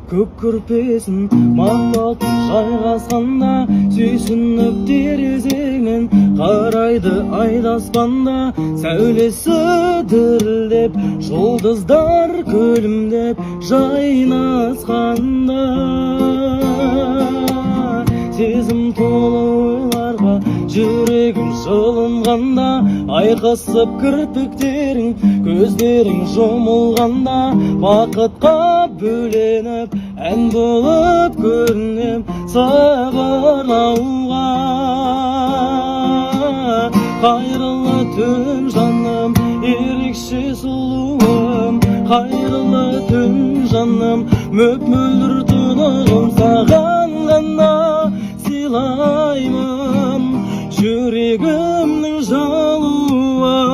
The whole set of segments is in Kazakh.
көк көрпесін мақпалтын жайғасқанда, сүйсініп терезеңнен қарайды айды аспанда. Сәулесі дірілдеп, жұлдыздар күлімдеп жайнасқанда. Сезім толы ойларға жүрегім жылынғанда, айқасып кірпіктерің, көздерің жұмылғанда, бақытқа бөленіп, ән болып көрінем сағынауға. Қайырлы түн жаным, ерекше сұлуым, қайырлы түн жаным, мөп-мөлдір тұнығым, саған ғана сыйлаймын жүрегімнің жалуын.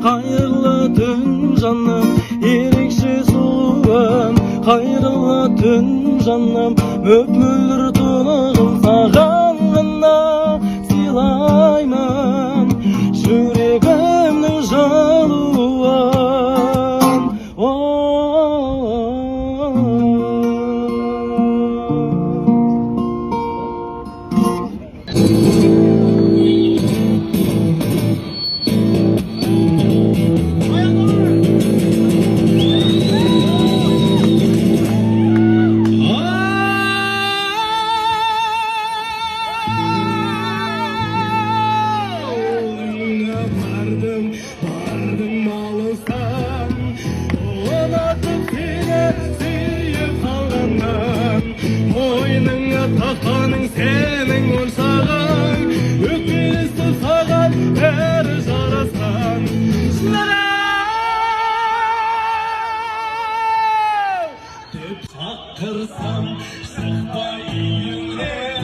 Қайырлы түн жаным, ерекше сұлуым, қайырлы түн жаным, мөп-мөлдір тұнығым, саған ғана сыйлаймын жүрегімнің жалуын. Бардым алыстан, ұнатып сені сүйіп қалғаннан, мойныңа таққаның сенің оншағың, өкпелесті саған бәрі жарасқан. Шынарау деп шақырсам, шықпай үйіңнен,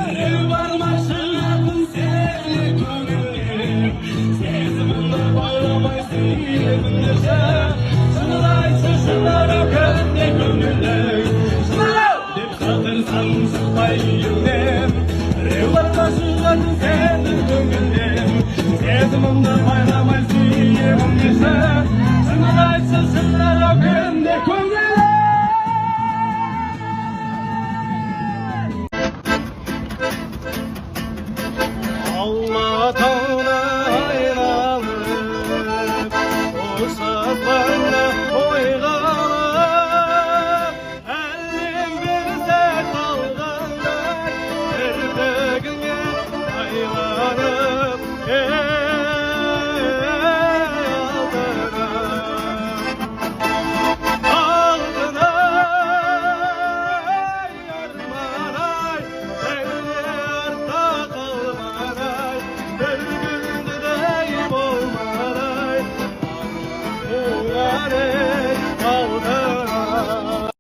біреу бар ма шығатын сені көңілден. Сезімімді байламай сүйеміндеші, шынын айтшы шынарау кімде көңілің. Шынарау деп шақырсам, шықпай үйіңнен, біреу бар ма шығатын сені көңілден. Сезімімді байламай сүйеміндеші, шынын айтшы шынарау кімде көңілің. Алатауды айналып, ұшақпанда ойға алып, әлем бір сәт қалғандай, кірпігіңе айланып.